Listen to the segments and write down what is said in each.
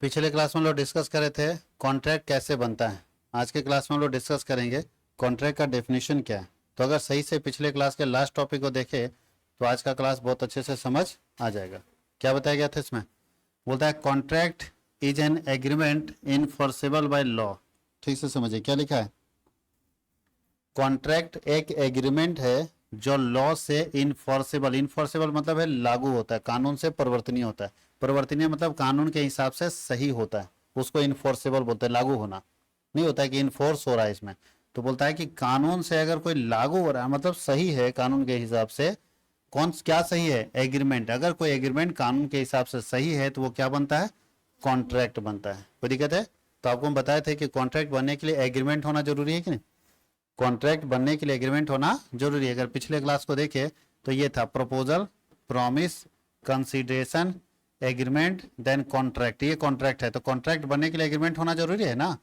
पिछले क्लास में हम लोग डिस्कस कर रहे थे कॉन्ट्रैक्ट कैसे बनता है। आज के क्लास में हम लोग डिस्कस करेंगे कॉन्ट्रैक्ट का डेफिनेशन क्या है। तो अगर सही से पिछले क्लास के लास्ट टॉपिक को देखें तो आज का क्लास बहुत अच्छे से समझ आ जाएगा। क्या बताया गया था इसमें? बोलता है contract is an agreement enforceable by law. ठीक से समझिए क्या लिखा है। कॉन्ट्रैक्ट एक एग्रीमेंट है जो लॉ से इनफोर्सेबल, इनफोर्सेबल मतलब है लागू होता है, कानून से परिवर्तनीय होता है। परिवर्तनीय मतलब कानून के हिसाब से सही होता है, उसको इनफोर्सेबल बोलते हैं। लागू होना नहीं होता है कि इनफोर्स हो रहा है इसमें। तो बोलता है कि कानून से अगर कोई लागू हो रहा है मतलब सही है कानून के हिसाब से। कौन क्या सही है? एग्रीमेंट। अगर कोई एग्रीमेंट कानून के हिसाब से सही है तो वो क्या बनता है? कॉन्ट्रैक्ट बनता है। कोई दिक्कत है? तो आपको हम बताए थे कि कॉन्ट्रैक्ट बनने के लिए एग्रीमेंट होना जरूरी है कि नहीं? कॉन्ट्रैक्ट बनने के लिए एग्रीमेंट होना जरूरी है। अगर पिछले क्लास को देखें तो ये था proposal, promise, consideration, agreement, then contract. ये कॉन्ट्रैक्ट है। तो कॉन्ट्रैक्ट बनने के लिए एग्रीमेंट होना जरूरी है ना।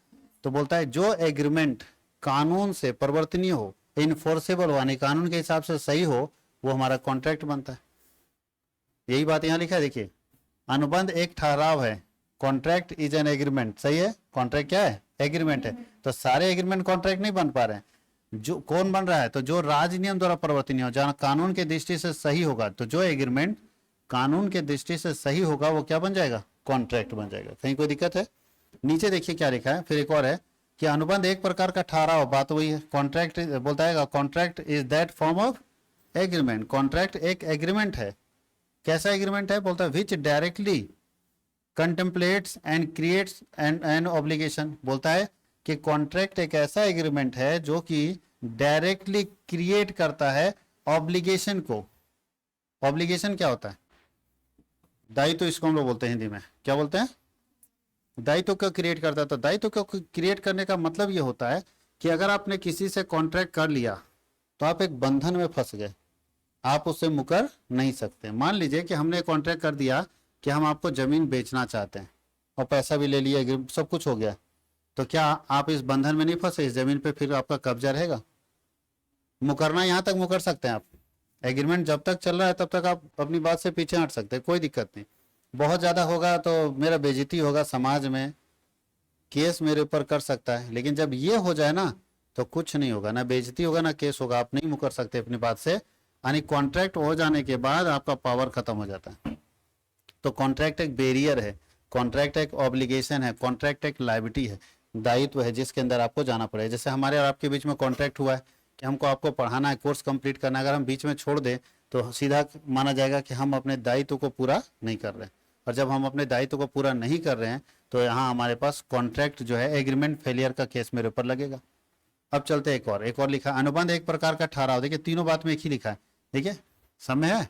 तो बोलता है जो एग्रीमेंट कानून से परिवर्तनीय हो, इनफोर्सेबल यानी कानून के हिसाब से सही हो, वो हमारा कॉन्ट्रैक्ट बनता है। यही बात यहां लिखा है, देखिए। अनुबंध एक ठहराव है, कॉन्ट्रैक्ट इज एन एग्रीमेंट। सही है, कॉन्ट्रैक्ट क्या है? एग्रीमेंट है। तो सारे एग्रीमेंट कॉन्ट्रैक्ट नहीं बन पा रहे हैं। जो कौन बन रहा है? तो जो राज नियम द्वारा परिवर्तनीय हो, जहां कानून के दृष्टि से सही होगा, तो जो एग्रीमेंट कानून के दृष्टि से सही होगा वो क्या बन जाएगा? कॉन्ट्रैक्ट बन जाएगा। कहीं कोई दिक्कत है? नीचे देखिए क्या लिखा है। फिर एक और है कि अनुबंध एक प्रकार का ठहराव, बात वही है। कॉन्ट्रैक्ट बोलता है contract is that form of agreement. Contract एक एग्रीमेंट है। कैसा एग्रीमेंट है? बोलता है which directly contemplates and creates an obligation. बोलता है कि कॉन्ट्रैक्ट एक ऐसा एग्रीमेंट है जो कि डायरेक्टली क्रिएट करता है ऑब्लिगेशन को। ऑब्लिगेशन क्या होता है? दायित्व, इसको हम लोग बोलते हैं हिंदी में। क्या बोलते हैं? दायित्व को क्रिएट करता है। तो दायित्व को क्रिएट करने का मतलब ये होता है कि अगर आपने किसी से कॉन्ट्रैक्ट कर लिया तो आप एक बंधन में फंस गए, आप उससे मुकर नहीं सकते। मान लीजिए कि हमने कॉन्ट्रैक्ट कर दिया कि हम आपको जमीन बेचना चाहते हैं और पैसा भी ले लिया, सब कुछ हो गया, तो क्या आप इस बंधन में नहीं फंसे? इस जमीन पे फिर आपका कब्जा रहेगा। मुकरना यहां तक मुकर सकते हैं आप। एग्रीमेंट जब तक चल रहा है तब तक आप अपनी बात से पीछे हट सकते हैं, कोई दिक्कत नहीं। बहुत ज्यादा होगा तो मेरा बेइज्जती होगा समाज में, केस मेरे ऊपर कर सकता है। लेकिन जब ये हो जाए ना तो कुछ नहीं होगा, ना बेइज्जती होगा ना केस होगा, आप नहीं मुकर सकते अपनी बात से। यानी कॉन्ट्रैक्ट हो जाने के बाद आपका पावर खत्म हो जाता है। तो कॉन्ट्रैक्ट एक बैरियर है, कॉन्ट्रैक्ट एक ऑब्लिगेशन है, कॉन्ट्रैक्ट एक लायबिलिटी है, दायित्व है जिसके अंदर आपको जाना पड़ेगा। जैसे हमारे और आपके बीच में कॉन्ट्रैक्ट हुआ है कि हमको आपको पढ़ाना है, कोर्स कंप्लीट करना है। अगर हम बीच में छोड़ दें तो सीधा माना जाएगा कि हम अपने दायित्व को पूरा नहीं कर रहे हैं। और जब हम अपने दायित्व को पूरा नहीं कर रहे हैं तो यहाँ हमारे पास कॉन्ट्रैक्ट जो है एग्रीमेंट फेलियर का केस मेरे ऊपर लगेगा। अब चलते एक और लिखा, अनुबंध एक प्रकार का ठहराव। देखिए तीनों बात में एक ही लिखा है, देखिए समय है।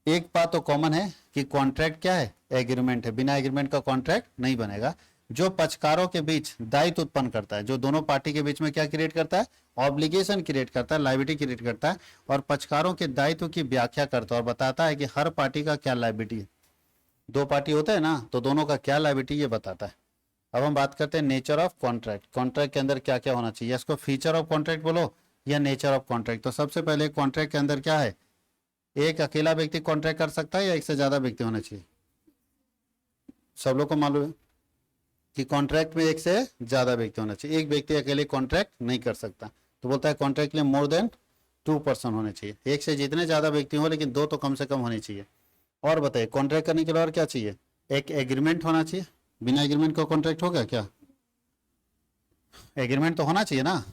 एक बात तो कॉमन है कि कॉन्ट्रैक्ट क्या है? एग्रीमेंट है। बिना एग्रीमेंट का कॉन्ट्रैक्ट नहीं बनेगा। जो पक्षकारों के बीच दायित्व उत्पन्न करता है, जो दोनों पार्टी के बीच में क्या क्रिएट करता है? ऑब्लिगेशन क्रिएट करता है, लायबिलिटी क्रिएट करता है। और पक्षकारों के दायित्व की व्याख्या करता है और बताता है कि हर पार्टी का क्या लायबिलिटी है। दो पार्टी होते हैं ना, तो दोनों का क्या लायबिलिटी ये बताता है। अब हम बात करते हैं नेचर ऑफ कॉन्ट्रैक्ट। कॉन्ट्रैक्ट के अंदर क्या क्या होना चाहिए? इसको फीचर ऑफ कॉन्ट्रैक्ट बोलो या नेचर ऑफ कॉन्ट्रैक्ट। तो सबसे पहले कॉन्ट्रैक्ट के अंदर क्या है? एक अकेला व्यक्ति कॉन्ट्रैक्ट कर सकता है या एक से ज्यादा व्यक्ति होने चाहिए? सब लोग को मालूम है कि कॉन्ट्रैक्ट में एक से ज्यादा व्यक्ति होना चाहिए, एक व्यक्ति अकेले कॉन्ट्रैक्ट नहीं कर सकता। तो बोलता है कॉन्ट्रैक्ट के लिए मोर देन 2 पर्सन होने चाहिए। एक से जितने ज्यादा व्यक्ति हो लेकिन 2 तो कम से कम होने चाहिए। और बताइए कॉन्ट्रैक्ट करने के लिए और क्या चाहिए? एक एग्रीमेंट होना चाहिए। बिना एग्रीमेंट का कॉन्ट्रैक्ट होगा क्या? एग्रीमेंट तो होना चाहिए ना।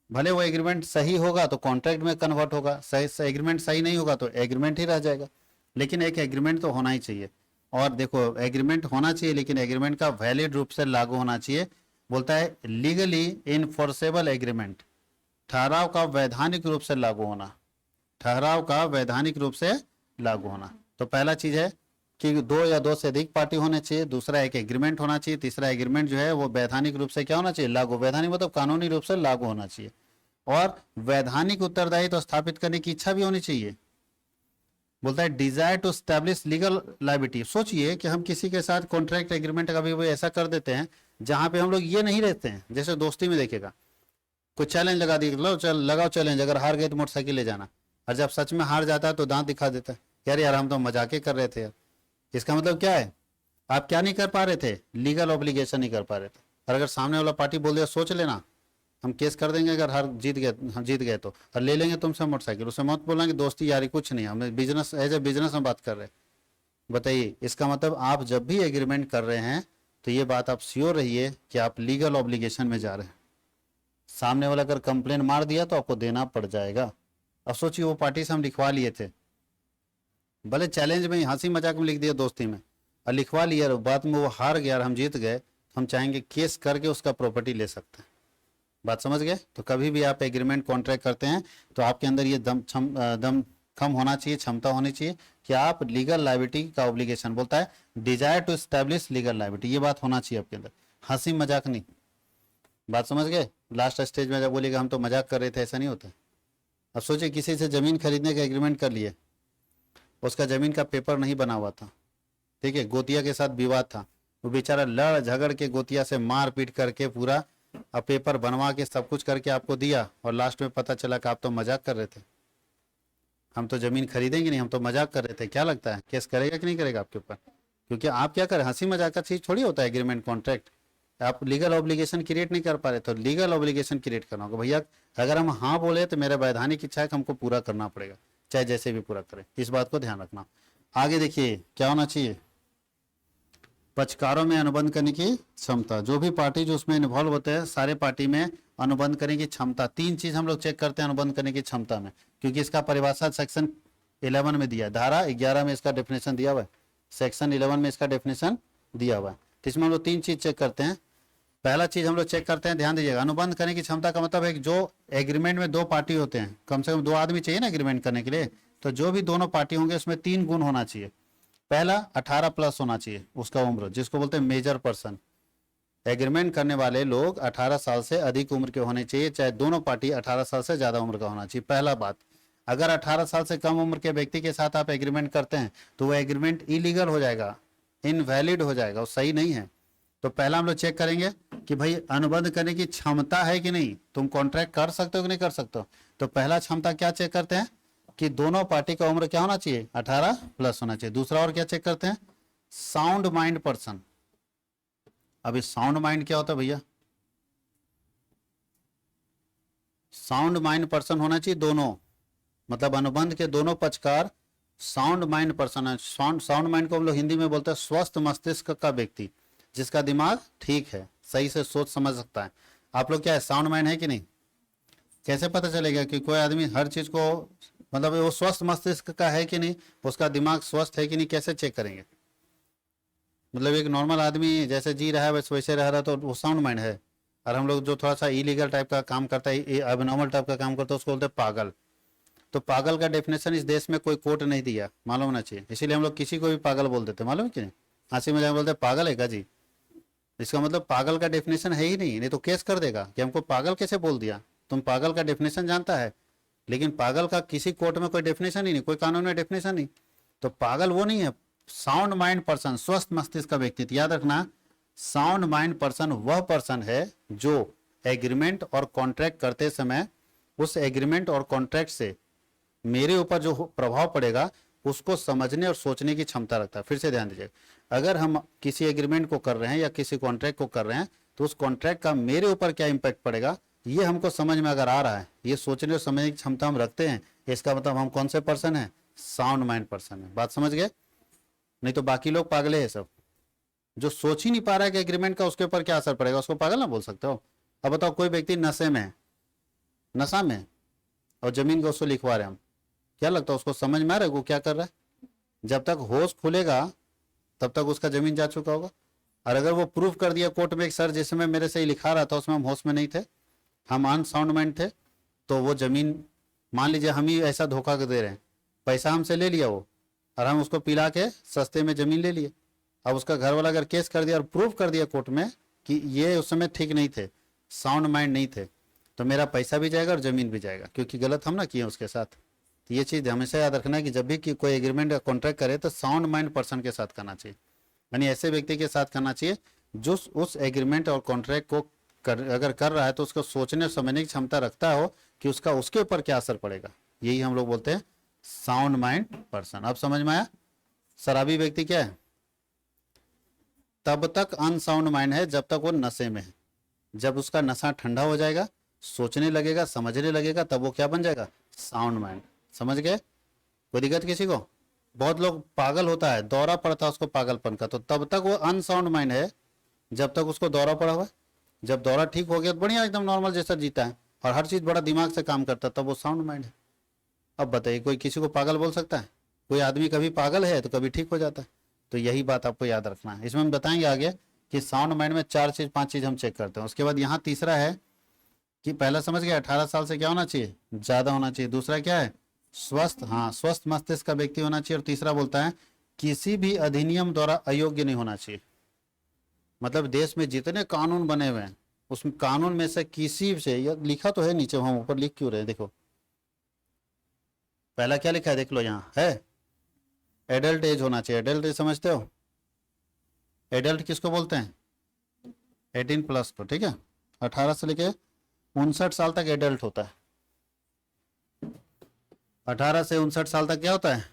भले वो एग्रीमेंट सही होगा तो कॉन्ट्रैक्ट में कन्वर्ट होगा, सही एग्रीमेंट सही नहीं होगा तो एग्रीमेंट ही रह जाएगा। लेकिन एक एग्रीमेंट तो होना ही चाहिए। और देखो एग्रीमेंट होना चाहिए लेकिन एग्रीमेंट का वैलिड रूप से लागू होना चाहिए। बोलता है लीगली इनफोर्सेबल एग्रीमेंट, ठहराव का वैधानिक रूप से लागू होना। ठहराव का वैधानिक रूप से लागू होना। तो पहला चीज है कि 2 या 2 से अधिक पार्टी होने चाहिए। दूसरा एक एग्रीमेंट होना चाहिए। तीसरा एग्रीमेंट जो है वो वैधानिक रूप से क्या होना चाहिए? लागू। वैधानिक मतलब कानूनी रूप से लागू होना चाहिए। और वैधानिक उत्तरदायित्व स्थापित करने की इच्छा भी होनी चाहिए। बोलता है desire to establish legal liability. सोचिए कि हम किसी के साथ कॉन्ट्रैक्ट एग्रीमेंट कभी भी ऐसा कर देते हैं जहां पे हम लोग ये नहीं रहते हैं। जैसे दोस्ती में देखिएगा, कोई चैलेंज लगा दिया, लो चल लगाओ चैलेंज, अगर हार गए तो मोटरसाइकिल ले जाना। और जब सच में हार जाता है तो दांत दिखा देता है, यार यार हम तो मजाक कर रहे थे यार। इसका मतलब क्या है? आप क्या नहीं कर पा रहे थे, लीगल ऑब्लिगेशन नहीं कर पा रहे थे। और अगर सामने वाला पार्टी बोल दिया सोच लेना हम केस कर देंगे, अगर हार जीत गए, हम जीत गए तो, और ले लेंगे तुमसे मोटरसाइकिल, उसे मत बोलना कि दोस्ती यारी कुछ नहीं, हमें बिजनेस एज ए बिजनेस में बात कर रहे हैं। बताइए, इसका मतलब आप जब भी एग्रीमेंट कर रहे हैं तो ये बात आप श्योर रहिए कि आप लीगल ऑब्लिगेशन में जा रहे हैं। सामने वाला अगर कंप्लेन मार दिया तो आपको देना पड़ जाएगा। अब सोचिए वो पार्टी से हम लिखवा लिए थे, भले चैलेंज में ही हंसी मजाक में लिख दिया दोस्ती में, और लिखवा लिया, और बाद में वो हार गया और हम जीत गए, हम चाहेंगे केस करके उसका प्रॉपर्टी ले सकते हैं। बात समझ गए? तो कभी भी आप एग्रीमेंट कॉन्ट्रैक्ट करते हैं तो आपके अंदर ये दम कम होना चाहिए, क्षमता होनी चाहिए कि आप लीगल लाइबिलिटी का ऑब्लिगेशन, बोलता है desire to establish legal liability, ये बात होना चाहिए आपके अंदर, हंसी मजाक नहीं। बात समझ गए? लास्ट स्टेज में जब बोलेगा हम तो मजाक कर रहे थे, ऐसा नहीं होता। अब सोचिए किसी से जमीन खरीदने का एग्रीमेंट कर लिए, उसका जमीन का पेपर नहीं बना हुआ था, ठीक है, गोतिया के साथ विवाद था, वो बेचारा लड़ झगड़ के गोतिया से मार पीट करके पूरा अब पेपर बनवा के सब कुछ करके आपको दिया, और लास्ट में पता चला कि आप तो मजाक कर रहे थे, हम तो जमीन खरीदेंगे नहीं, हम तो मजाक कर रहे थे। क्या लगता है केस करेगा कि नहीं करेगा आपके ऊपर? क्योंकि आप क्या करें, हंसी मजाक का चीज थोड़ी होता है एग्रीमेंट कॉन्ट्रैक्ट। आप लीगल ऑब्लिगेशन क्रिएट नहीं कर पा रहे, तो लीगल ऑब्लिगेशन क्रिएट करना होगा भैया। अगर हम हाँ बोले तो मेरा वैधानिक इच्छा है कि हमको पूरा करना पड़ेगा, चाहे जैसे भी पूरा करें, इस बात को ध्यान रखना। आगे देखिए क्या होना चाहिए, पक्षकारों में अनुबंध करने की क्षमता। जो भी पार्टी जो उसमें इन्वॉल्व होते हैं सारे पार्टी में अनुबंध करने की क्षमता, तीन चीज हम लोग चेक करते हैं अनुबंध करने की क्षमता में, क्योंकि इसका परिभाषा सेक्शन 11 में दिया है, धारा 11 में इसका डेफिनेशन दिया हुआ है, सेक्शन 11 में इसका डेफिनेशन दिया हुआ है। तो इसमें हम लोग तीन चीज चेक करते हैं। पहला चीज हम लोग चेक करते हैं, ध्यान दीजिएगा, अनुबंध करने की क्षमता का मतलब है कि जो एग्रीमेंट में दो पार्टी होते हैं, कम से कम दो आदमी चाहिए ना एग्रीमेंट करने के लिए, तो जो भी दोनों पार्टी होंगे उसमें तीन गुण होना चाहिए। पहला 18 प्लस होना चाहिए उसका उम्र, जिसको बोलते हैं मेजर पर्सन। एग्रीमेंट करने वाले लोग 18 साल से अधिक उम्र के होने चाहिए, चाहे दोनों पार्टी 18 साल से ज्यादा उम्र का होना चाहिए। पहला बात, अगर 18 साल से कम उम्र के व्यक्ति के साथ आप एग्रीमेंट करते हैं तो वो एग्रीमेंट इलीगल हो जाएगा, इनवैलिड हो जाएगा, वो सही नहीं है। तो पहला हम लोग चेक करेंगे कि भाई अनुबंध करने की क्षमता है कि नहीं, तुम कॉन्ट्रैक्ट कर सकते हो कि नहीं कर सकते हो। तो पहला क्षमता क्या चेक करते हैं कि दोनों पार्टी का उम्र क्या होना चाहिए, 18 प्लस होना चाहिए। दूसरा और क्या चेक करते हैं, साउंड माइंड पर्सन। अभी साउंड माइंड क्या होता है भैया, साउंड माइंड पर्सन होना चाहिए दोनों, मतलब अनुबंध के दोनों पक्षकार साउंड माइंड पर्सन है। साउंड माइंड को हम लोग हिंदी में बोलते हैं स्वस्थ मस्तिष्क का व्यक्ति, जिसका दिमाग ठीक है, सही से सोच समझ सकता है। आप लोग क्या है, साउंड माइंड है कि नहीं? कैसे पता चलेगा कि कोई आदमी हर चीज को, मतलब वो स्वस्थ मस्तिष्क का है कि नहीं, उसका दिमाग स्वस्थ है कि नहीं, कैसे चेक करेंगे? मतलब एक नॉर्मल आदमी जैसे जी रहा है वैसे वैसे रह रहा है तो वो साउंड माइंड है, और हम लोग जो थोड़ा सा इलीगल टाइप का काम करता है, अबनॉर्मल टाइप का काम करता है, उसको बोलते हैं पागल। तो पागल का डेफिनेशन इस देश में कोई कोर्ट नहीं दिया, मालूम होना चाहिए, इसीलिए हम लोग किसी को भी पागल बोल देते, मालूम है कि नहीं? हंसी मजाक बोलते हैं पागल है का जी, इसका मतलब पागल का डेफिनेशन है ही नहीं, नहीं तो केस कर देगा कि हमको पागल कैसे बोल दिया। तुम पागल का डेफिनेशन जानता है, लेकिन पागल का किसी कोर्ट में कोई डेफिनेशन ही नहीं, कोई कानून में डेफिनेशन नहीं। तो पागल वो नहीं है, साउंड माइंड पर्सन, स्वस्थ मस्तिष्क का व्यक्ति। याद रखना, साउंड माइंड पर्सन वह पर्सन है जो एग्रीमेंट और कॉन्ट्रैक्ट करते समय उस एग्रीमेंट और कॉन्ट्रैक्ट से मेरे ऊपर जो प्रभाव पड़ेगा उसको समझने और सोचने की क्षमता रखता है। फिर से ध्यान दीजिए, अगर हम किसी एग्रीमेंट को कर रहे हैं या किसी कॉन्ट्रैक्ट को कर रहे हैं तो उस कॉन्ट्रैक्ट का मेरे ऊपर क्या इंपैक्ट पड़ेगा ये हमको समझ में अगर आ रहा है, ये सोचने और समझने की क्षमता हम रखते हैं, इसका मतलब हम कौन से पर्सन है, साउंड माइंड पर्सन है। बात समझ गए? नहीं तो बाकी लोग पागले हैं सब, जो सोच ही नहीं पा रहा है कि एग्रीमेंट का उसके ऊपर क्या असर पड़ेगा, उसको पागल ना बोल सकते हो? अब बताओ, कोई व्यक्ति नशे में है, नशा में, और जमीन को उसको लिखवा रहे हैं हम, क्या लगता है उसको समझ में आ रहा है वो क्या कर रहा है? जब तक होश खुलेगा तब तक उसका जमीन जा चुका होगा। और अगर वो प्रूफ कर दिया कोर्ट में, एक सर जिसमें मेरे से ही लिखा रहा था उसमें हम होश में नहीं थे, हम अनसाउंड माइंड थे, तो वो जमीन, मान लीजिए हम ही ऐसा धोखा दे रहे हैं, पैसा हमसे ले लिया वो, और हम उसको पिला के सस्ते में जमीन ले लिए। अब उसका घर वाला अगर केस कर दिया और प्रूफ कर दिया कोर्ट में कि ये उस समय ठीक नहीं थे, साउंड माइंड नहीं थे, तो मेरा पैसा भी जाएगा और जमीन भी जाएगा, क्योंकि गलत हम ना किए उसके साथ। तो ये चीज़ हमेशा याद रखना है कि जब भी कि कोई एग्रीमेंट या कॉन्ट्रैक्ट करे तो साउंड माइंड पर्सन के साथ करना चाहिए, यानी ऐसे व्यक्ति के साथ करना चाहिए जो उस एग्रीमेंट और कॉन्ट्रैक्ट को अगर कर रहा है तो उसको सोचने और समझने की क्षमता रखता हो कि उसका उसके ऊपर क्या असर पड़ेगा। यही हम लोग बोलते हैं साउंड माइंड पर्सन। अब समझ में आया? शराबी व्यक्ति क्या है? तब तक अनसाउंड माइंड है जब तक वो नशे में है। जब उसका नशा ठंडा हो जाएगा, सोचने लगेगा, समझने लगेगा, तब वो क्या बन जाएगा? Sound mind. समझ गए? कोई दिक्कत किसी को? बहुत लोग पागल होता है, दौरा पड़ता है उसको पागलपन का, तो तब तक वो अनसाउंड माइंड है जब तक उसको दौरा पड़ा हुआ है। जब दौरा ठीक हो गया तो बढ़िया एकदम नॉर्मल जैसा जीता है और हर चीज बड़ा दिमाग से काम करता है, तब वो साउंड माइंड है। अब बताइए, कोई किसी को पागल बोल सकता है? कोई आदमी कभी पागल है तो कभी ठीक हो जाता है। तो यही बात आपको याद रखना है। इसमें हम बताएंगे आगे कि साउंड माइंड में 4 चीज 5 चीज हम चेक करते हैं। उसके बाद यहाँ तीसरा है कि पहला समझ गया 18 साल से क्या होना चाहिए? ज्यादा होना चाहिए। दूसरा क्या है? स्वस्थ, हाँ स्वस्थ मस्तिष्क का व्यक्ति होना चाहिए। और तीसरा बोलता है किसी भी अधिनियम द्वारा अयोग्य नहीं होना चाहिए। मतलब देश में जितने कानून बने हुए हैं उसमें कानून में से किसी से, यह लिखा तो है नीचे, हम ऊपर लिख क्यों रहे हैं? देखो पहला क्या लिखा है, देख लो यहाँ है, एडल्ट एज होना चाहिए। एडल्ट एज समझते हो? एडल्ट किसको बोलते हैं? 18+ को, ठीक है। 18 से लेके 59 साल तक एडल्ट होता है। 18 से 59 साल तक क्या होता है?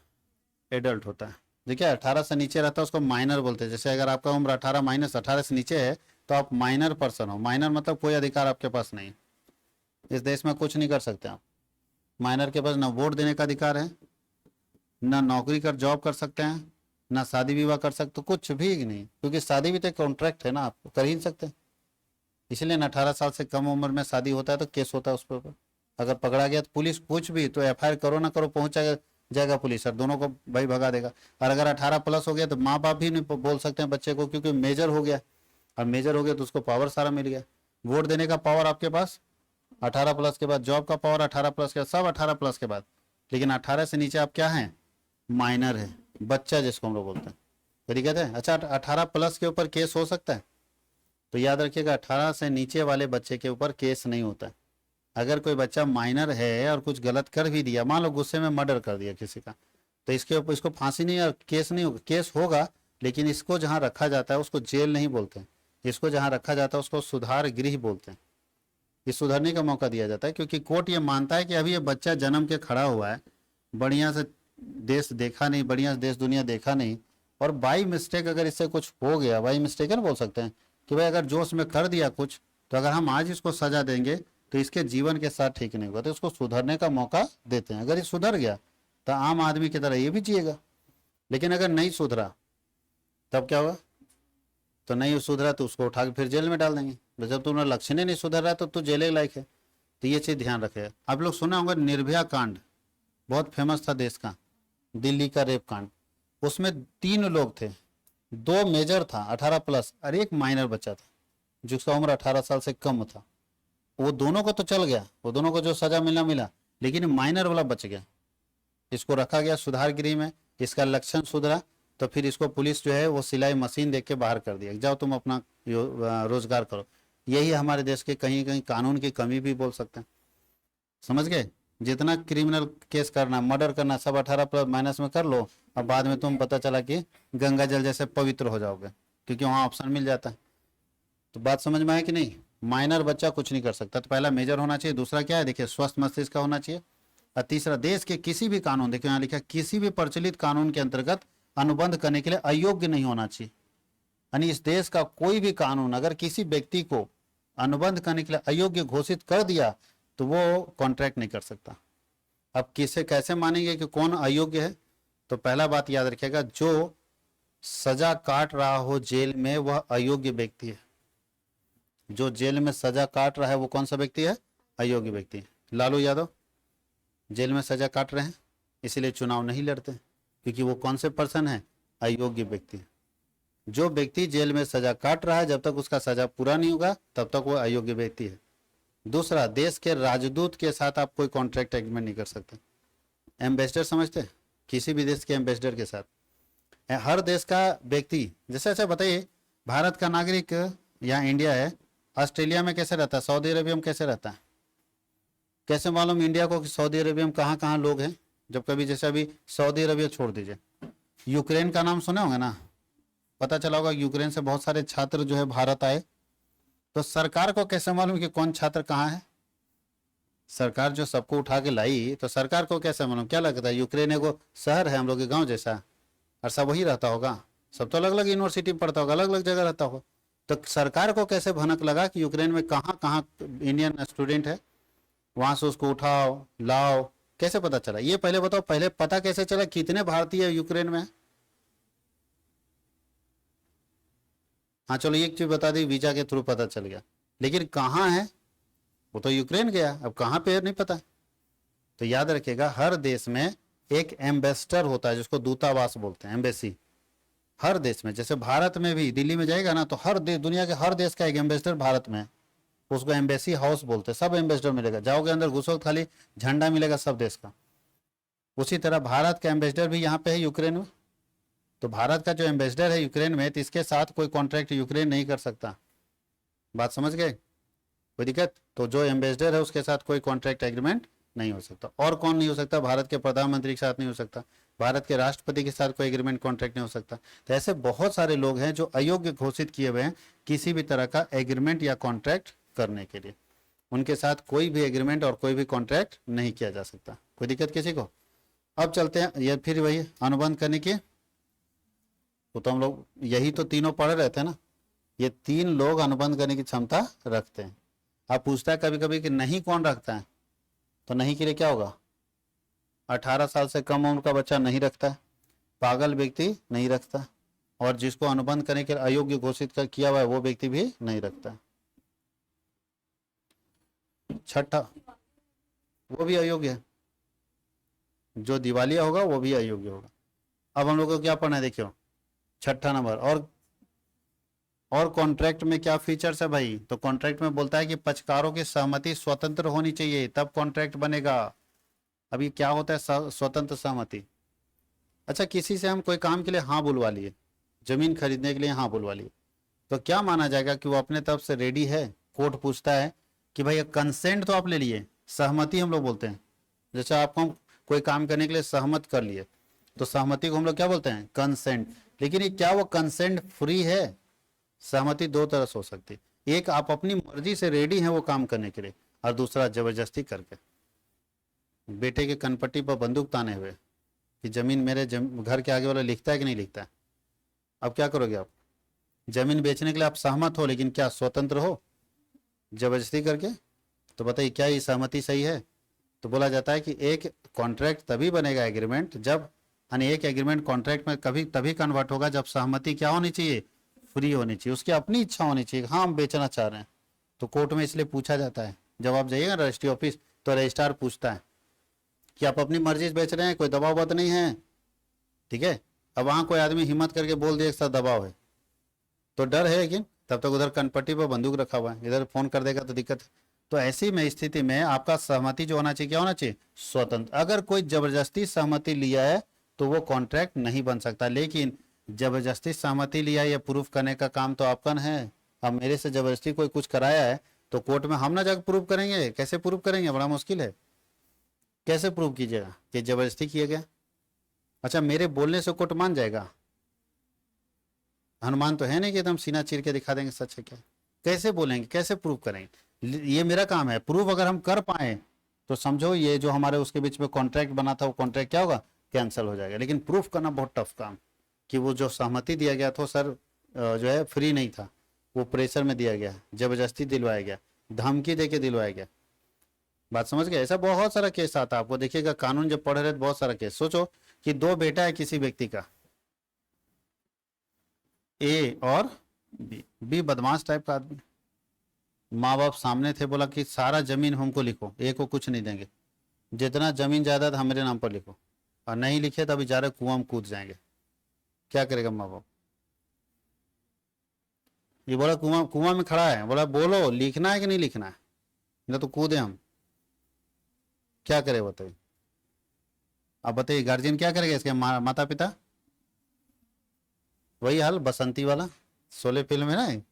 एडल्ट होता है। देखिए 18 से नीचे रहता है उसको माइनर बोलते हैं। जैसे अगर आपका उम्र 18 माइनस 18 से नीचे है तो आप माइनर पर्सन हो। माइनर मतलब कोई अधिकार आपके पास नहीं, इस देश में कुछ नहीं कर सकते आप। माइनर के पास ना वोट देने का अधिकार है, ना नौकरी कर जॉब कर सकते हैं, ना शादी विवाह कर सकते, कुछ भी नहीं, क्योंकि शादी भी तो एक कॉन्ट्रैक्ट है ना, आप कर ही नहीं सकते। इसलिए ना 18 साल से कम उम्र में शादी होता है तो केस होता है उस पर। अगर पकड़ा गया तो पुलिस कुछ भी, तो एफआईआर करो ना करो पहुंच जाएगा पुलिस और दोनों को भाई भगा देगा। और अगर 18+ हो गया तो माँ बाप भी नहीं बोल सकते हैं बच्चे को, क्योंकि मेजर हो गया। और मेजर हो गया तो उसको पावर सारा मिल गया। वोट देने का पावर आपके पास 18+ के बाद, जॉब का पावर 18+ के बाद, सब 18+ के बाद। लेकिन 18 से नीचे आप क्या हैं? माइनर है, बच्चा जिसको हम लोग बोलते हैं। ठीक है। अच्छा 18+ के ऊपर केस हो सकता है? तो याद रखिएगा 18 से नीचे वाले बच्चे के ऊपर केस नहीं होता है। अगर कोई बच्चा माइनर है और कुछ गलत कर भी दिया, मान लो गुस्से में मर्डर कर दिया किसी का, तो इसके ऊपर इसको फांसी नहीं और केस नहीं होगा। केस होगा लेकिन इसको जहाँ रखा जाता है उसको जेल नहीं बोलते हैं। इसको जहाँ रखा जाता है उसको सुधार गृह बोलते हैं। ये सुधरने का मौका दिया जाता है, क्योंकि कोर्ट ये मानता है कि अभी ये बच्चा जन्म के खड़ा हुआ है, बढ़िया से देश देखा नहीं, बढ़िया से देश दुनिया देखा नहीं, और बाई मिस्टेक अगर इससे कुछ हो गया, बाई मिस्टेक है ना बोल सकते हैं कि भाई अगर जोश में कर दिया कुछ, तो अगर हम आज इसको सजा देंगे तो इसके जीवन के साथ ठीक नहीं होगा, तो इसको सुधरने का मौका देते हैं। अगर ये सुधर गया तो आम आदमी की तरह ये भी जिएगा। लेकिन अगर नहीं सुधरा तब क्या होगा? तो नहीं सुधरा तो उसको उठा के फिर जेल में डाल देंगे। तो जब तुम्हारा लक्षण ही नहीं सुधर रहा है तो तू जेल के लायक है। तो ये चीज ध्यान रखे। आप लोग सुना होगा निर्भया कांड, बहुत फेमस था देश का, दिल्ली का रेप कांड। उसमें 3 लोग थे, 2 मेजर था 18+ और एक माइनर बच्चा था जिसका उम्र 18 साल से कम था। वो दोनों को तो चल गया, वो दोनों को जो सजा मिला मिला, लेकिन माइनर वाला बच गया। इसको रखा गया सुधार गृह में, इसका लक्षण सुधरा तो फिर इसको पुलिस जो है वो सिलाई मशीन देख के बाहर कर दिया, जाओ तुम अपना रोजगार करो। यही हमारे देश के कहीं कहीं कानून की कमी भी बोल सकते हैं। समझ गए? जितना क्रिमिनल केस करना, मर्डर करना, सब 18+ में कर लो, और बाद में तुम पता चला कि गंगा जल जैसे पवित्र हो जाओगे, क्योंकि वहाँ ऑप्शन मिल जाता है। तो बात समझ में आया कि नहीं? माइनर बच्चा कुछ नहीं कर सकता। तो पहला मेजर होना चाहिए, दूसरा क्या है देखिए स्वस्थ मस्तिष्क का होना चाहिए, और तीसरा देश के किसी भी कानून, देखिए यहाँ लिखा किसी भी प्रचलित कानून के अंतर्गत अनुबंध करने के लिए अयोग्य नहीं होना चाहिए। यानी इस देश का कोई भी कानून अगर किसी व्यक्ति को अनुबंध करने के लिए अयोग्य घोषित कर दिया तो वो कॉन्ट्रैक्ट नहीं कर सकता। अब किसे कैसे मानेंगे कि कौन अयोग्य है? तो पहला बात याद रखिएगा, जो सजा काट रहा हो जेल में वह अयोग्य व्यक्ति है। जो जेल में सजा काट रहा है वो कौन सा व्यक्ति है? अयोग्य व्यक्ति। लालू यादव जेल में सजा काट रहे हैं, इसीलिए चुनाव नहीं लड़ते, क्योंकि वो कौन से पर्सन है? अयोग्य व्यक्ति। जो व्यक्ति जेल में सजा काट रहा है जब तक उसका सजा पूरा नहीं होगा तब तक वो अयोग्य व्यक्ति है। दूसरा, देश के राजदूत के साथ आप कोई कॉन्ट्रैक्ट एग्रीमेंट नहीं कर सकते। एम्बेसडर समझते हैं? किसी भी देश के एम्बेसडर के साथ, हर देश का व्यक्ति, जैसे अच्छा बताइए भारत का नागरिक यहाँ इंडिया है, ऑस्ट्रेलिया में कैसे रहता है, सऊदी अरेबिया में कैसे रहता है? कैसे मालूम इंडिया को कि सऊदी अरेबिया में कहाँ कहाँ लोग हैं? जब कभी जैसे अभी सऊदी अरेबिया छोड़ दीजिए, यूक्रेन का नाम सुने होंगे ना, पता चला होगा यूक्रेन से बहुत सारे छात्र जो है भारत आए, तो सरकार को कैसे मालूम कि कौन छात्र कहाँ है? सरकार जो सबको उठा के लाई तो सरकार को कैसे मालूम? क्या लगता है यूक्रेन एगो शहर है हम लोग के गांव जैसा और सब वही रहता होगा? सब तो अलग अलग यूनिवर्सिटी में पढ़ता होगा, अलग अलग जगह रहता होगा। तो सरकार को कैसे भनक लगा कि यूक्रेन में कहाँ कहाँ इंडियन स्टूडेंट है, वहां से उसको उठाओ लाओ, कैसे पता चला? ये पहले बताओ, पहले पता कैसे चला कितने भारतीय यूक्रेन में है? हाँ चलो एक चीज बता दी, वीजा के थ्रू पता चल गया, लेकिन कहाँ है? वो तो यूक्रेन गया, अब कहाँ पे है नहीं पता। तो याद रखिएगा, हर देश में एक एम्बेसडर होता है जिसको दूतावास बोलते हैं, एम्बेसी। हर देश में, जैसे भारत में भी दिल्ली में जाएगा ना तो हर देश, दुनिया के हर देश का एक एम्बेसडर भारत में है, उसको एम्बेसी हाउस बोलते हैं। सब एम्बेसडर मिलेगा, जाओगे अंदर घुसोगे खाली झंडा मिलेगा सब देश का। उसी तरह भारत का एम्बेसडर भी यहाँ पे है यूक्रेन में। तो भारत का जो एम्बेसडर है यूक्रेन में, तो इसके साथ कोई कॉन्ट्रैक्ट यूक्रेन नहीं कर सकता। बात समझ गए? कोई दिक्कत? तो जो एम्बेसडर है उसके साथ कोई कॉन्ट्रैक्ट एग्रीमेंट नहीं हो सकता। और कौन नहीं हो सकता? भारत के प्रधानमंत्री के साथ नहीं हो सकता, भारत के राष्ट्रपति के साथ कोई एग्रीमेंट कॉन्ट्रैक्ट नहीं हो सकता। तो ऐसे बहुत सारे लोग हैं जो अयोग्य घोषित किए हुए हैं किसी भी तरह का एग्रीमेंट या कॉन्ट्रैक्ट करने के लिए। उनके साथ कोई भी एग्रीमेंट और कोई भी कॉन्ट्रैक्ट नहीं किया जा सकता। कोई दिक्कत किसी को? अब चलते हैं, ये फिर वही अनुबंध करने की, तो हम लोग यही तो तीनों पढ़ रहे थे ना, ये तीन लोग अनुबंध करने की क्षमता रखते हैं। अब पूछता है कभी कभी कि नहीं कौन रखता है, तो नहीं के लिए क्या होगा? 18 साल से कम उम्र का बच्चा नहीं रखता है, पागल व्यक्ति नहीं रखता, और जिसको अनुबंध करने के लिए अयोग्य घोषित किया हुआ है वो व्यक्ति भी नहीं रखता है। छठा, वो भी अयोग्य है, जो दिवालिया होगा वो भी अयोग्य होगा। अब हम लोग को क्या पढ़ना है, देखियो छठा नंबर। और कॉन्ट्रैक्ट में क्या फीचर्स है भाई? तो कॉन्ट्रैक्ट में बोलता है कि पक्षकारों की सहमति स्वतंत्र होनी चाहिए तब कॉन्ट्रैक्ट बनेगा। अब ये क्या होता है स्वतंत्र सहमति? अच्छा, किसी से हम कोई काम के लिए हाँ बुलवा लिए, जमीन खरीदने के लिए हाँ बुलवा लिए, तो क्या माना जाएगा कि वो अपने तरफ से रेडी है? कोर्ट पूछता है कि भाई कंसेंट तो आप ले लिए, सहमति हम लोग बोलते हैं। जैसे आपको हम कोई काम करने के लिए सहमत कर लिए, तो सहमति को हम लोग क्या बोलते हैं? कंसेंट। लेकिन ये क्या वो कंसेंट फ्री है? सहमति दो तरह से हो सकती है, एक आप अपनी मर्जी से रेडी हैं वो काम करने के लिए, और दूसरा जबरदस्ती करके। बेटे के कनपट्टी पर बंदूक ताने हुए कि जमीन मेरे घर के आगे वाला लिखता है कि नहीं लिखता है, अब क्या करोगे आप? जमीन बेचने के लिए आप सहमत हो, लेकिन क्या स्वतंत्र हो? जबरदस्ती करके। तो बताइए क्या ये सहमति सही है? तो बोला जाता है कि एक कॉन्ट्रैक्ट तभी बनेगा एग्रीमेंट जब, यानी एक एग्रीमेंट कॉन्ट्रैक्ट में कभी तभी कन्वर्ट होगा जब सहमति क्या होनी चाहिए? फ्री होनी चाहिए, उसकी अपनी इच्छा होनी चाहिए, हाँ हम बेचना चाह रहे हैं। तो कोर्ट में इसलिए पूछा जाता है, जब आप जाइएगा रजिस्ट्री ऑफिस तो रजिस्ट्रार पूछता है कि आप अपनी मर्जी से बेच रहे हैं, कोई दबाव बात नहीं है, ठीक है? अब वहाँ कोई आदमी हिम्मत करके बोल दिया एक साथ दबाव है, तो डर है, लेकिन तब तक उधर कनपट्टी पर बंदूक रखा हुआ है, इधर फोन कर देगा तो दिक्कत है। तो ऐसी में स्थिति में आपका सहमति जो होना चाहिए, क्या होना चाहिए? स्वतंत्र। अगर कोई जबरदस्ती सहमति लिया है तो वो कॉन्ट्रैक्ट नहीं बन सकता। लेकिन जबरदस्ती सहमति लिया ये प्रूफ करने का काम तो आपका है। अब मेरे से जबरदस्ती कोई कुछ कराया है तो कोर्ट में हम ना जाकर प्रूफ करेंगे, कैसे प्रूफ करेंगे? बड़ा मुश्किल है। कैसे प्रूफ कीजिएगा कि जबरदस्ती किया गया? अच्छा, मेरे बोलने से कोर्ट मान जाएगा? हनुमान तो है नहीं कि एकदम सीना चीर के दिखा देंगे सच है क्या। कैसे बोलेंगे, कैसे प्रूफ करेंगे? ये मेरा काम है। प्रूफ अगर हम कर पाए तो समझो ये जो हमारे उसके बीच में कॉन्ट्रैक्ट बना था वो कॉन्ट्रैक्ट क्या होगा? कैंसिल हो जाएगा। लेकिन प्रूफ करना बहुत टफ काम, कि वो जो सहमति दिया गया था सर जो है फ्री नहीं था, वो प्रेशर में दिया गया, जबरदस्ती दिलवाया गया, धमकी दे के दिलवाया गया। बात समझ गए? ऐसा बहुत सारा केस आता है आपको, देखिएगा कानून जब पढ़ रहे तो बहुत सारा केस। सोचो कि दो बेटा है किसी व्यक्ति का, ए और बी। बी बदमाश टाइप का आदमी, माँ बाप सामने थे, बोला कि सारा जमीन हमको लिखो, ए को कुछ नहीं देंगे, जितना जमीन जायदाद हमारे नाम पर लिखो, और नहीं लिखे तो अभी जा रहे कुआं में कूद जाएंगे। क्या करेगा माँ बाप? ये बोला कुआं कुआं में खड़ा है, बोला बोलो लिखना है कि नहीं लिखना है, ना तो कूदे हम। क्या करे बताइए? अब बताइए गार्जियन क्या करेगा इसके माता पिता? वही हाल बसंती वाला, शोले फिल्म में ना,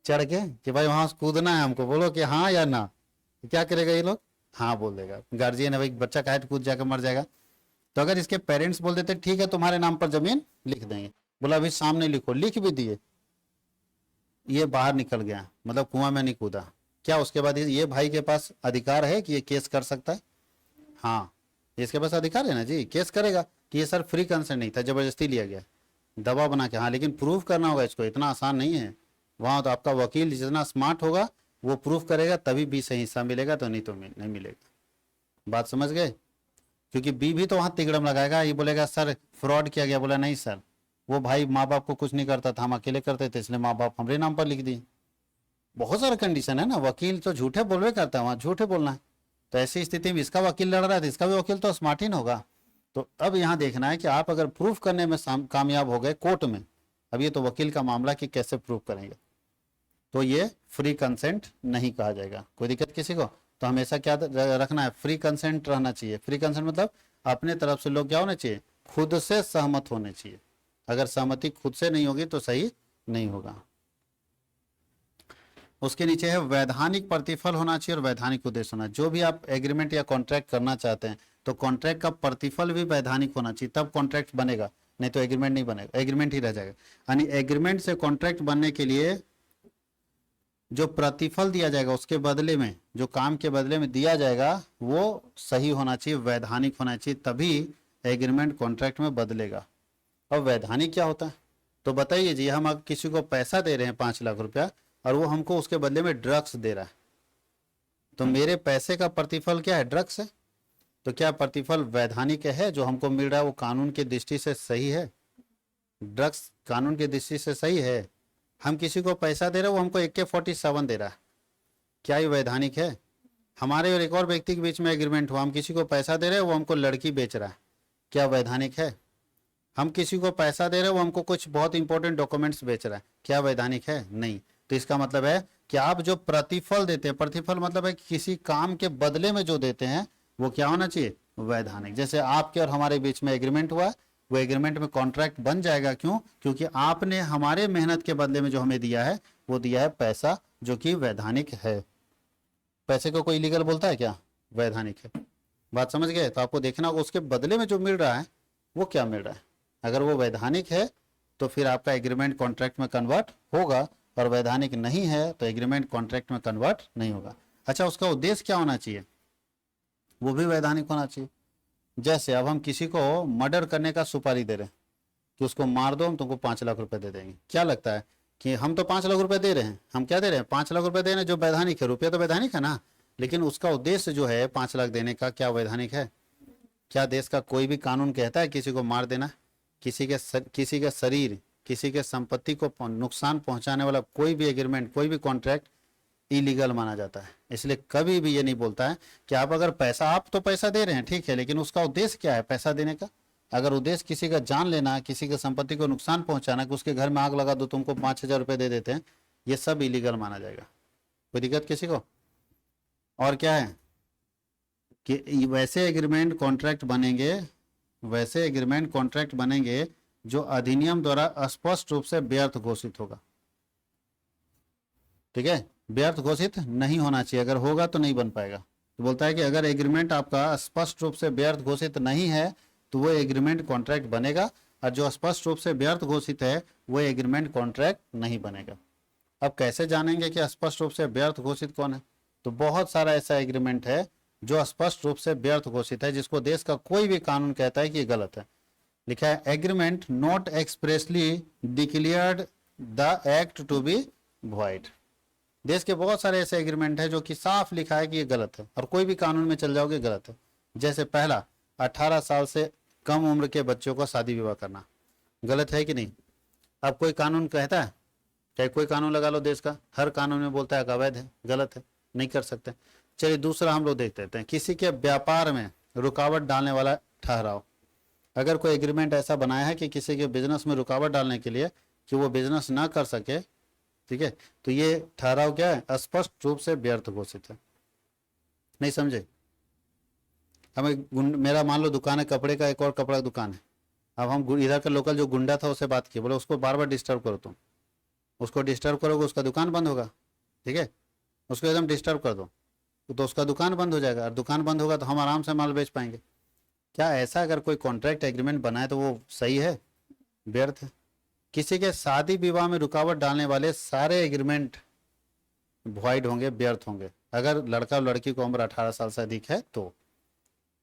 चढ़ के कि भाई वहां से कूदना है हमको, बोलो कि हाँ या ना। क्या करेगा ये लोग? हाँ बोल देगा। गार्जियन है भाई, बच्चा काहे कूद जाकर मर जाएगा। तो अगर इसके पेरेंट्स बोल देते ठीक है तुम्हारे नाम पर जमीन लिख देंगे, बोला अभी सामने लिखो, लिख भी दिए, ये बाहर निकल गया, मतलब कुआं में नहीं कूदा, क्या उसके बाद ये भाई के पास अधिकार है कि ये केस कर सकता है? हाँ, इसके पास अधिकार है ना जी, केस करेगा कि ये सर फ्री कंसेंट नहीं था, जबरदस्ती लिया गया। दवा बना के, हाँ लेकिन प्रूफ करना होगा इसको, इतना आसान नहीं है। वहाँ तो आपका वकील जितना स्मार्ट होगा वो प्रूफ करेगा तभी बी से हिस्सा मिलेगा, तो नहीं तो नहीं मिलेगा। बात समझ गए? क्योंकि बी भी तो वहाँ तिगड़म लगाएगा, ये बोलेगा सर फ्रॉड किया गया, बोला नहीं सर वो भाई माँ बाप को कुछ नहीं करता था, हम अकेले करते थे इसलिए माँ बाप हमारे नाम पर लिख दिए। बहुत सारा कंडीशन है ना, वकील तो झूठे बोलवे करता है, वहाँ झूठे बोलना है। तो ऐसी स्थिति में इसका वकील लड़ रहा है तो इसका भी वकील तो स्मार्ट ही ना होगा। तो अब यहाँ देखना है कि आप अगर प्रूफ करने में कामयाब हो गए कोर्ट में, अब ये तो वकील का मामला कि कैसे प्रूफ करेंगे, तो ये फ्री कंसेंट नहीं कहा जाएगा। कोई दिक्कत किसी को? तो हमेशा क्या रखना है, फ्री कंसेंट रहना चाहिए। फ्री कंसेंट मतलब अपने तरफ से लोग क्या होने चाहिए, खुद से सहमत होने चाहिए। अगर सहमति खुद से नहीं होगी तो सही नहीं होगा। उसके नीचे है वैधानिक प्रतिफल होना चाहिए और वैधानिक उद्देश्य होना। जो भी आप एग्रीमेंट या कॉन्ट्रैक्ट करना चाहते हैं तो कॉन्ट्रैक्ट का प्रतिफल भी वैधानिक होना चाहिए, तब कॉन्ट्रैक्ट बनेगा, नहीं तो एग्रीमेंट नहीं बनेगा, एग्रीमेंट ही रह जाएगा। यानी एग्रीमेंट से कॉन्ट्रैक्ट बनने के लिए जो प्रतिफल दिया जाएगा उसके बदले में, जो काम के बदले में दिया जाएगा वो सही होना चाहिए, वैधानिक होना चाहिए, तभी एग्रीमेंट कॉन्ट्रैक्ट में बदलेगा। अब वैधानिक क्या होता है? तो बताइए जी, हम अब किसी को पैसा दे रहे हैं 5 लाख रुपया और वो हमको उसके बदले में ड्रग्स दे रहा है, तो मेरे पैसे का प्रतिफल क्या है, ड्रग्स है। तो क्या प्रतिफल वैधानिक है? जो हमको मिल रहा है वो कानून की दृष्टि से सही है? ड्रग्स कानून की दृष्टि से सही है? हम किसी को पैसा दे रहे हैं वो हमको AK-47 दे रहा है, क्या ये वैधानिक है? हमारे और एक और व्यक्ति के बीच में एग्रीमेंट हुआ, हम किसी को पैसा दे रहे हैं वो हमको लड़की बेच रहा है, क्या वैधानिक है? हम किसी को पैसा दे रहे हैं वो हमको कुछ बहुत इंपॉर्टेंट डॉक्यूमेंट्स बेच रहा है, क्या वैधानिक है? नहीं। तो इसका मतलब है कि आप जो प्रतिफल देते हैं, प्रतिफल मतलब है कि किसी काम के बदले में जो देते हैं वो क्या होना चाहिए, वैधानिक। जैसे आपके और हमारे बीच में एग्रीमेंट हुआ, वो एग्रीमेंट में कॉन्ट्रैक्ट बन जाएगा। क्यों? क्योंकि आपने हमारे मेहनत के बदले में जो हमें दिया है वो दिया है पैसा, जो कि वैधानिक है। पैसे को कोई लीगल बोलता है क्या? वैधानिक है। बात समझ गए? तो आपको देखना होगा उसके बदले में जो मिल रहा है वो क्या मिल रहा है। अगर वो वैधानिक है तो फिर आपका एग्रीमेंट कॉन्ट्रैक्ट में कन्वर्ट होगा, और वैधानिक नहीं है तो एग्रीमेंट कॉन्ट्रैक्ट में कन्वर्ट नहीं होगा। अच्छा, उसका उद्देश्य क्या होना चाहिए, वो भी वैधानिक होना चाहिए। जैसे अब हम किसी को मर्डर करने का सुपारी दे रहे हैं कि उसको मार दो, हम तुमको 5 लाख रुपए दे देंगे। क्या लगता है कि हम तो 5 लाख रुपए दे रहे हैं, हम क्या दे रहे हैं, 5 लाख रुपए दे रहे हैं, जो वैधानिक है, रुपया तो वैधानिक है ना, लेकिन उसका उद्देश्य जो है 5 लाख देने का, क्या वैधानिक है? क्या देश का कोई भी कानून कहता है किसी को मार देना? किसी के शरीर, किसी के संपत्ति को नुकसान पहुंचाने वाला कोई भी एग्रीमेंट, कोई भी कॉन्ट्रैक्ट इलीगल माना जाता है। इसलिए कभी भी ये नहीं बोलता है कि आप अगर पैसा, आप तो पैसा दे रहे हैं ठीक है, लेकिन उसका उद्देश्य क्या है पैसा देने का? अगर उद्देश्य किसी का जान लेना, किसी के संपत्ति को नुकसान पहुंचाना, कि उसके घर में आग लगा दो तुमको 5,000 रुपये दे देते हैं, ये सब इलीगल माना जाएगा। कोई दिक्कत किसी को? और क्या है कि वैसे एग्रीमेंट कॉन्ट्रैक्ट बनेंगे, वैसे एग्रीमेंट कॉन्ट्रैक्ट बनेंगे जो अधिनियम द्वारा स्पष्ट रूप से व्यर्थ घोषित होगा। ठीक है, व्यर्थ घोषित नहीं होना चाहिए, अगर होगा तो नहीं बन पाएगा। तो बोलता है कि अगर एग्रीमेंट आपका स्पष्ट रूप से व्यर्थ घोषित नहीं है तो वो एग्रीमेंट कॉन्ट्रैक्ट बनेगा, और जो स्पष्ट रूप से व्यर्थ घोषित है वो एग्रीमेंट कॉन्ट्रैक्ट नहीं बनेगा। अब कैसे जानेंगे कि स्पष्ट रूप से व्यर्थ घोषित कौन है? तो बहुत सारा ऐसा एग्रीमेंट है जो स्पष्ट रूप से व्यर्थ घोषित है, जिसको देश का कोई भी कानून कहता है कि ये गलत है। लिखा है agreement not expressly declared the act to be void. देश के बहुत सारे ऐसे एग्रीमेंट है जो कि साफ लिखा है कि ये गलत है, और कोई भी कानून में चल जाओगे गलत है। जैसे पहला, 18 साल से कम उम्र के बच्चों को शादी विवाह करना गलत है कि नहीं? अब कोई कानून कहता है, चाहे कोई कानून लगा लो देश का, हर कानून में बोलता है कि अवैध है, गलत है, नहीं कर सकते। चलिए दूसरा हम लोग देख लेते हैं, किसी के व्यापार में रुकावट डालने वाला ठहराव। अगर कोई एग्रीमेंट ऐसा बनाया है कि किसी के बिजनेस में रुकावट डालने के लिए कि वो बिजनेस ना कर सके, ठीक है, तो ये ठहराव क्या है, स्पष्ट रूप से व्यर्थ घोषित है। नहीं समझे? हमें मेरा मान लो दुकान है कपड़े का, एक और कपड़ा दुकान है। अब हम इधर का लोकल जो गुंडा था उससे बात की, बोले उसको बार बार डिस्टर्ब करो, तुम उसको डिस्टर्ब करोगे उसका दुकान बंद होगा। ठीक है, उसको एकदम डिस्टर्ब कर दो तो उसका दुकान बंद हो जाएगा, और दुकान बंद होगा तो हम आराम से माल बेच पाएंगे। क्या ऐसा अगर कोई कॉन्ट्रैक्ट एग्रीमेंट बनाए तो वो सही है? व्यर्थ है। किसी के शादी विवाह में रुकावट डालने वाले सारे एग्रीमेंट वॉइड होंगे, व्यर्थ होंगे, अगर लड़का और लड़की को उम्र 18 साल से अधिक है तो।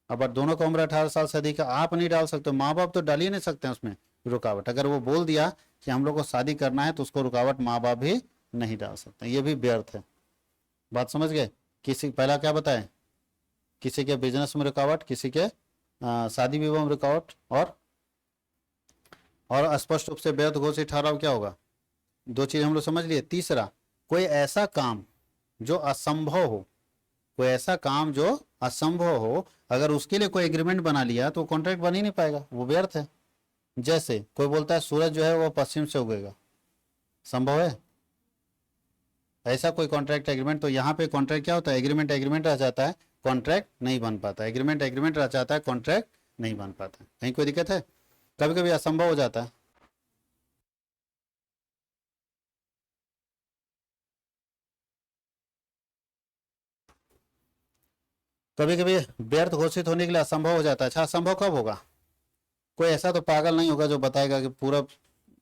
अब दोनों का उम्र 18 साल से अधिक है, आप नहीं डाल सकते, माँ बाप तो डाल ही नहीं सकते हैं उसमें, रुकावट। अगर वो बोल दिया कि हम लोग को शादी करना है तो उसको रुकावट माँ बाप भी नहीं डाल सकते, ये भी व्यर्थ है। बात समझ गए? किसी पहला क्या बताएं, किसी के बिजनेस में रुकावट, किसी के शादी विवाह में रुकावट, और स्पष्ट रूप से व्यर्थ घोषित ठहराव क्या होगा? दो चीज हम लोग समझ लिए। तीसरा, कोई ऐसा काम जो असंभव हो, कोई ऐसा काम जो असंभव हो, अगर उसके लिए कोई एग्रीमेंट बना लिया तो कॉन्ट्रैक्ट बन ही नहीं पाएगा, वो व्यर्थ है। जैसे कोई बोलता है सूरज जो है वो पश्चिम से उगेगा, संभव है ऐसा कोई कॉन्ट्रैक्ट एग्रीमेंट? तो यहाँ पे कॉन्ट्रैक्ट क्या होता है, एग्रीमेंट एग्रीमेंट रह जाता है, कॉन्ट्रैक्ट नहीं बन पाता। एग्रीमेंट एग्रीमेंट रह जाता है, कॉन्ट्रैक्ट नहीं बन पाता। कहीं कोई दिक्कत है? कभी कभी असंभव हो जाता है। कभी कभी व्यर्थ घोषित होने के लिए असंभव हो जाता है। अच्छा, असंभव कब होगा? कोई ऐसा तो पागल नहीं होगा जो बताएगा कि पूरब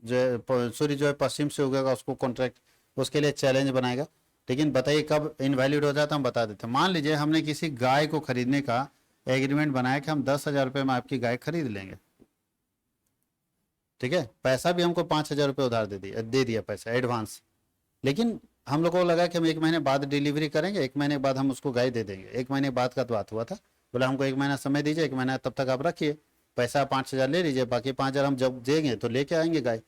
जो सूर्य जो है पश्चिम से उगेगा, उसको कॉन्ट्रैक्ट, उसके लिए चैलेंज बनाएगा। लेकिन बताइए कब इनवैलिड हो जाता है, हम बता देते हैं। मान लीजिए हमने किसी गाय को खरीदने का एग्रीमेंट बनाया कि हम 10,000 रुपये में आपकी गाय खरीद लेंगे, ठीक है, पैसा भी हमको 5,000 रुपये उधार दे दिया पैसा एडवांस। लेकिन हम लोग को लगा कि हम 1 महीने बाद डिलीवरी करेंगे, 1 महीने बाद हम उसको गाय दे देंगे। 1 महीने बाद का तो बात हुआ था, बोला हमको 1 महीना समय दीजिए, 1 महीना तब तक आप रखिए, पैसा 5,000 ले लीजिए, बाकी 5,000 हम जब देंगे तो लेके आएंगे गाय।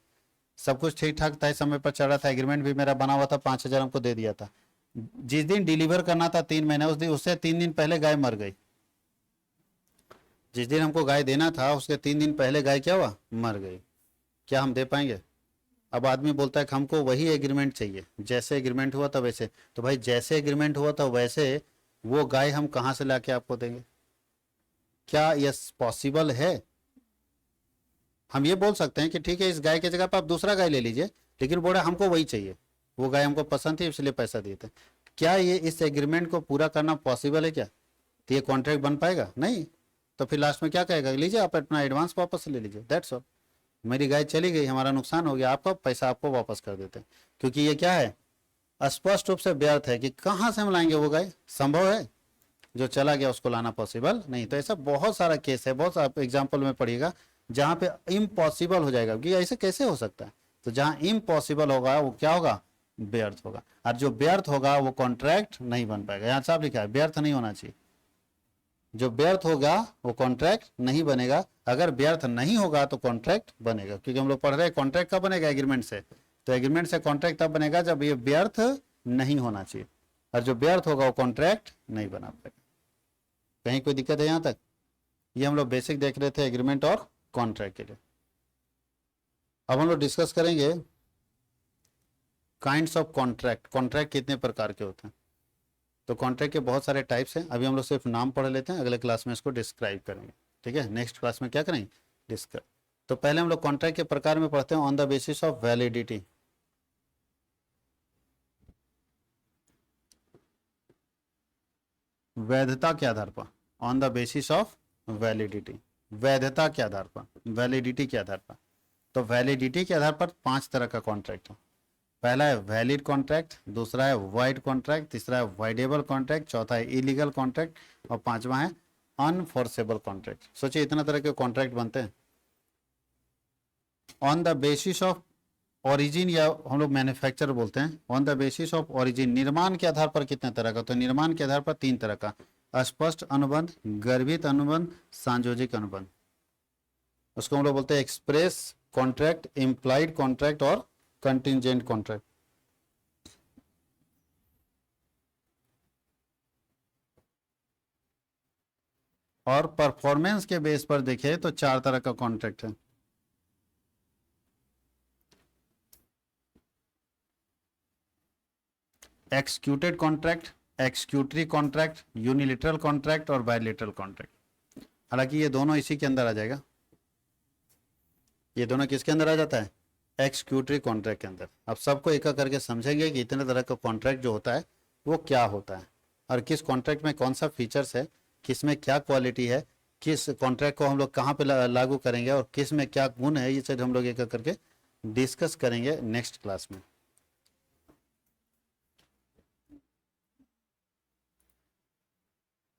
सब कुछ ठीक ठाक तय समय पर चल रहा था, एग्रीमेंट भी मेरा बना हुआ था, 5,000 हमको दे दिया था। जिस दिन डिलीवर करना था 3 महीने, उस दिन उससे 3 दिन पहले गाय मर गई। जिस दिन हमको गाय देना था उसके 3 दिन पहले गाय क्या हुआ, मर गई। क्या हम दे पाएंगे? अब आदमी बोलता है कि हमको वही एग्रीमेंट चाहिए, जैसे एग्रीमेंट हुआ था वैसे। तो भाई जैसे एग्रीमेंट हुआ था वैसे वो गाय हम कहाँ से लाके आपको देंगे? क्या यह पॉसिबल है? हम ये बोल सकते हैं कि ठीक है इस गाय की जगह पर आप दूसरा गाय ले लीजिए, लेकिन बोला हमको वही चाहिए, वो गाय हमको पसंद थी इसलिए पैसा दिए थे। क्या ये इस एग्रीमेंट को पूरा करना पॉसिबल है क्या? तो ये कॉन्ट्रैक्ट बन पाएगा नहीं। तो फिर लास्ट में क्या कहेगा, लीजिए आप अपना एडवांस वापस ले लीजिए, दैट्स ऑल। मेरी गाय चली गई, हमारा नुकसान हो गया, आपका पैसा आपको वापस कर देते हैं। क्योंकि ये क्या है, स्पष्ट रूप से व्यर्थ है कि कहाँ से हम लाएंगे वो गाय, संभव है? जो चला गया उसको लाना पॉसिबल नहीं। तो ऐसा बहुत सारा केस है, बहुत सारा एग्जाम्पल में पढ़िएगा जहाँ पे इम्पॉसिबल हो जाएगा कि ऐसे कैसे हो सकता है। तो जहाँ इम्पॉसिबल होगा वो क्या होगा, व्यर्थ होगा। और जो व्यर्थ होगा वो कॉन्ट्रैक्ट नहीं बन पाएगा। यहाँ साफ लिखा है व्यर्थ नहीं होना चाहिए। जो व्यर्थ होगा वो कॉन्ट्रैक्ट नहीं बनेगा, अगर व्यर्थ नहीं होगा तो कॉन्ट्रैक्ट बनेगा। क्योंकि हम लोग पढ़ रहे हैं कॉन्ट्रैक्ट कब बनेगा, एग्रीमेंट से। तो एग्रीमेंट से कॉन्ट्रैक्ट तब बनेगा जब ये व्यर्थ नहीं होना चाहिए, और जो व्यर्थ होगा वो कॉन्ट्रैक्ट नहीं बना पाएगा। कहीं कोई दिक्कत है यहाँ तक? ये हम लोग बेसिक देख रहे थे एग्रीमेंट और कॉन्ट्रैक्ट के लिए। अब हम लोग डिस्कस करेंगे काइंड्स ऑफ कॉन्ट्रैक्ट। कॉन्ट्रैक्ट कितने प्रकार के होते हैं? तो कॉन्ट्रैक्ट के बहुत सारे टाइप्स हैं, अभी हम लोग सिर्फ नाम पढ़ लेते हैं, अगले क्लास में इसको डिस्क्राइब करेंगे, ठीक है। नेक्स्ट क्लास में क्या करेंगे, डिस्क्राइब। तो पहले हम लोग कॉन्ट्रैक्ट के प्रकार में पढ़ते हैं on the basis of validity. वैधता के आधार पर, on the basis of validity, वैधता के आधार पर, वैलिडिटी के आधार पर। तो वैलिडिटी के आधार पर 5 तरह का कॉन्ट्रैक्ट है। पहला है वैलिड कॉन्ट्रैक्ट, दूसरा है वाइड कॉन्ट्रैक्ट, तीसरा है वाइडेबल कॉन्ट्रैक्ट, चौथा है इलीगल कॉन्ट्रैक्ट, और पांचवा है अनफोर्सेबल कॉन्ट्रैक्ट। सोचिए इतना तरह के कॉन्ट्रैक्ट बनते हैं। On the basis of origin, या हम लोग मैन्युफैक्चर बोलते हैं, on the basis of origin, निर्माण के आधार पर कितने तरह का? तो निर्माण के आधार पर 3 तरह का, अस्पष्ट अनुबंध, गर्भित अनुबंध, सांयोजिक अनुबंध। उसको हम लोग बोलते हैं एक्सप्रेस कॉन्ट्रैक्ट, इम्प्लाइड कॉन्ट्रैक्ट और कंटिजेंट कॉन्ट्रैक्ट। और परफॉर्मेंस के बेस पर देखें तो 4 तरह का कॉन्ट्रैक्ट है। Executed contract, excretory contract, unilateral contract और बायलेटरल कॉन्ट्रैक्ट। हालांकि ये दोनों इसी के अंदर आ जाएगा, ये दोनों किसके अंदर आ जाता है, एक्सक्यूटरी कॉन्ट्रैक्ट के अंदर। अब सबको एक एक करके समझेंगे कि इतने तरह का कॉन्ट्रैक्ट जो होता है वो क्या होता है, और किस कॉन्ट्रैक्ट में कौन सा फीचर्स है, किस में क्या क्वालिटी है, किस कॉन्ट्रैक्ट को हम लोग कहाँ पे लागू करेंगे और किस में क्या गुण है, ये सब हम लोग एक एक करके डिस्कस करेंगे नेक्स्ट क्लास में।